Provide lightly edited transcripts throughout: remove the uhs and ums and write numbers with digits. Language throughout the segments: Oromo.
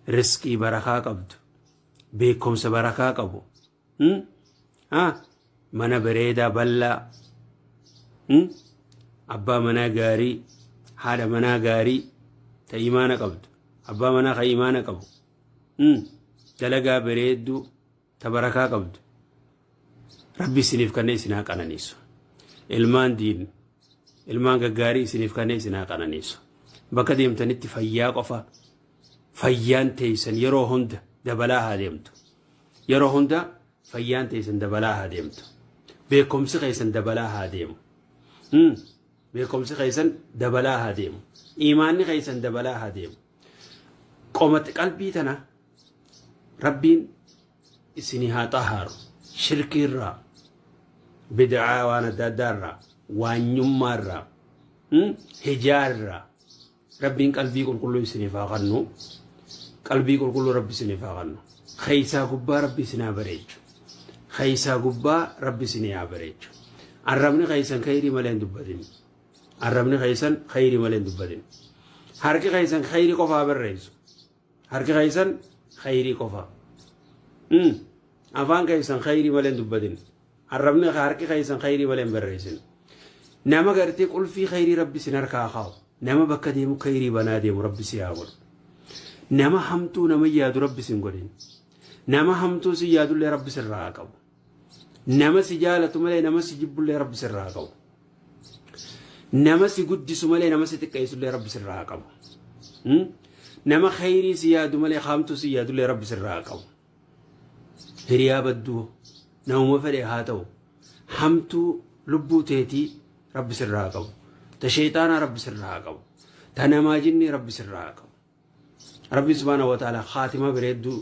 riskii barakaa qabdu beekumsa barakaa qabu mana bareedaa bal'aa abbaa manaa gaarii haadha manaa gaarii ta imaana qabdu abbaa manaa ka imaana qabu dalagaa bareedduu ta barakaa qabdu rabbi isiniif kanneen isin haa qananiisu ilmaan diin ilmaan gaggaarii isiniif kanneen isin haa qananiisu bakka deemtanitti fayyaa qofa fayyaan teessan yeroo hunda dabalaa haa deemtu yeroo hunda fayyaan teessan dabalaa haa deemtu beekumsi keessan dabalaa haa deemu beekumsi keessan dabalaa haa deemu imaanni keessan dabalaa haa deemu qomati qalbii tana rabbiin isinii haa xahaaru shirkiirraa bid'aa waan adda addaarraa waanyummaarraa hijaarraa rabbiin qalbii qulqulluu isiniif haa kennu qalbii qulqulluu rabbi isiniif haa kennu khaysaa gubbaa rabbi isinii haa bareechu khaysaa gubbaa rabbi isinii haa bareechu arrabni khaysan khayrii malee hin dubbatin arrabni khaysan khayrii malee hin dubbatin harki khaysan khayrii qofaa barreessu harki khaysan khayrii qofaa afaan khaysan khayrii malee hin dubbatin arrabni harki khaysan khayrii malee hin barreessin nama gartee qulfii khayrii rabbi isin harkaa kaa'u nama bakka deemu khayrii banaa deemu rabbi si haa godhu nama hamtuu nama yaadu rabbi sin godhin nama hamtuu si yaadullee rabbi sirraa qabu nama si jaalatu malee nama si jibbullee rabbi sirraa qabu nama si guddisu malee nama si xiqqeessullee rabbi sirraa qabu nama khayrii si yaadu malee hamtuu si yaadullee rabbi sirraa qabu hiriyaa badduu namuma fedhe haa ta'u hamtuu lubbuu teetii rabbi sirraa qabu ta sheexaanaa rabbi sirraa qabu ta namaa jinni rabbi sirraa qabu rabbi subhaanahu wa ta'ala khaatima bareedduu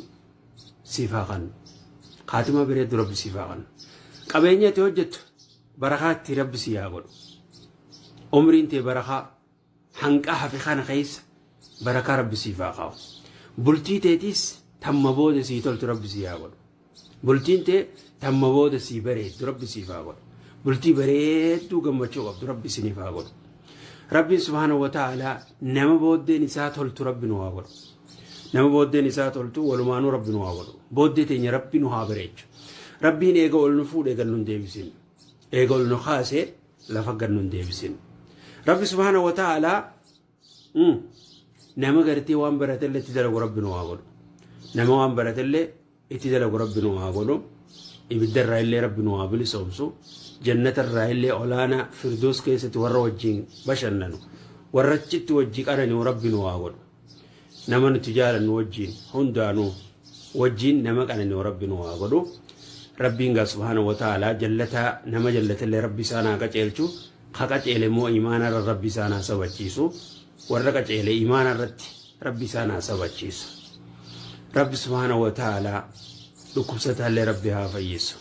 siif haa kennu khaatima bareedduu rabbi siif haa kennu qabeenya itti hojjettu barakaatti rabbi si haa godhu umriin tee barakaa hanqa hafe kana keessa barakaa rabbi siif haa qabu bultii teetiis tamma booda sii toltu rabbi si haa godhu bultiin tee tamma booda sii bareeddu rabbi siif haa godhu bultii bareedduu gammachuu qabdu rabbi isiniif haa godhu rabbi subhaanahu wa ta'ala nama booddeen isaa toltu rabbi nu haa godhu nama booddeen isaa toltu walumaanuu rabbi nu haa godhu booddee teenya rabbi nu haa bareechu rabbiin eega ol nu fuudhee gan nun deebisin eega ol nu kaasee lafa gan nun deebisin rabbi subhaanahu wa ta'ala nama gartee waan baratellee itti dalagu rabbi nu haa godhu nama waan baratellee itti dalagu rabbi nu haa godhu ibiddarraa illee rabbi nu haa bilisoomsu jannatarraa illee olaana firdoos keessatti warra wajjiin bashannanu warra achitti wajjii qanani'u rabbi nu haa godhu nama nuti jaalannu wajjiin hundaanuu wajjiin nama qanani'u rabbi nu haa godhu rabbiin gaa subhaanahu wa ta'ala jallataa nama jallatallee rabbi isaan haa qaceelchu ka qaceele immoo imaanarra rabbi isaan haa sabachiisu warra qaceele imaanarratti rabbi isaan haa sabachiisu rabbi subhaanahu wa ta'ala dhukkubsataallee rabbi haa fayyisu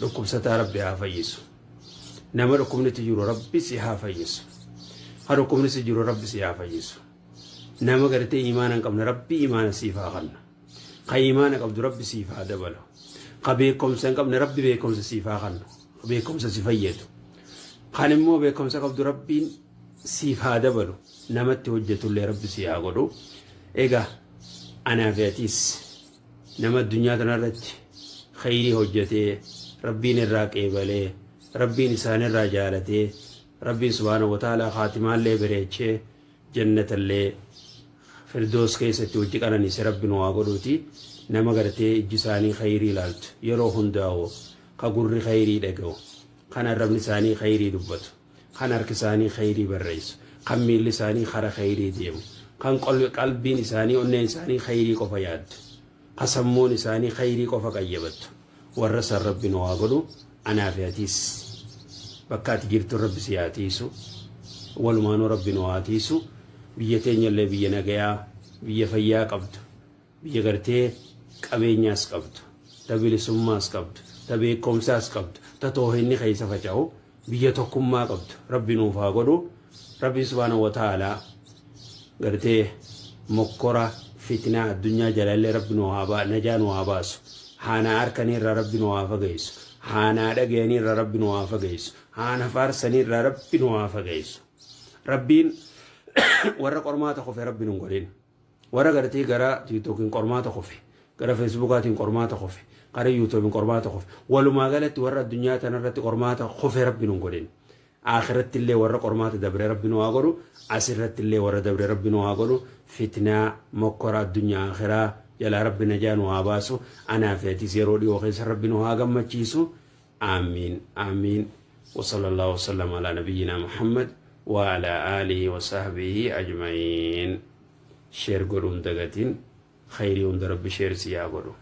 dhukkubsataa rabbi haa fayyisu nama dhukkubnitti jiru rabbi si haa fayyisu ha dhukkubni si jiru rabbi si haa fayyisu nama gartee imaana hin qabne rabbi imaana siif haa kennu ka imaana qabdu rabbi siif haa dabalu ka beekumsa hin qabne rabbi beekumsa siif haa kennu beekumsa si fayyadu kan immoo beekumsa qabdu rabbiin siif haa dabalu namatti hojjetullee rabbi si haa godhu egaa anaa fi atiis nama addunyaa kanarratti khayrii hojjetee rabbiin irraa qeebalee rabbiin isaan irraa jaalatee rabbiin subhaanahu wa ta'ala khaatimaallee bareechee jannatallee firdoos keessatti hojii qananiise rabbi nu haa godhuuti nama gartee ijji isaanii khayrii ilaaltu yeroo hundaa'u ka gurri khayrii dhaga'u kan arrabni isaanii khayrii dubbatu kan harki isaanii khayrii barreessu kan miilli isaanii kara khayrii deemu kan qalbiin isaanii onneen isaanii khayrii qofa yaaddu ka sammuun isaanii khayrii qofa qayyabattu warra san rabbi nu haa godhu anaa fi atiis bakka ati jirtu rabbi si haa tiisu walumaanuu rabbi nu haa tiisu biyya teenyallee biyya nagayaa biyya fayyaa qabdu biyya gartee qabeenyaas qabdu ta bilisummaas qabdu ta beekumsaas qabdu ta toohinni keessa faca'u biyya tokkummaa qabdu rabbi nuuf haa godhu rabbi subhaanahu wa ta'aalaa gartee mokkora fitnaa addunyaa jalallee rabbi nu haa najaa nu haa baasu haanaa harkaniirraa rabbi nu haa fageessu haanaa dhagayaniirraa rabbi nu haa fageessu haana faarsaniirraa rabbi nu haa fageessu rabbiin warra qormaata qofe rabbi nu godhin warra gartee gara tiktookiin qormaata qofe gara feesbuukaatiin qormaata qofe gara yuutuubiin qormaata qofe walumaa galatti warra addunyaa tanarratti qormaata qofe rabbi nun godhin akhiratti illee warra qormaata dabre rabbi nu haa godhu asirratti illee warra dabre rabbi nu haa godhu fitnaa mokkora addunyaa akhiraa jalaa rabbi najaa nu haa baasu anaa fi atis yeroo dhiyoo keessa rabbi nu haa gammachiisu آمين آمين وصلى الله وسلم على نبينا محمد وعلى آله وصحبه أجمعين شير قرون دقتين خير رب شير سيا قرون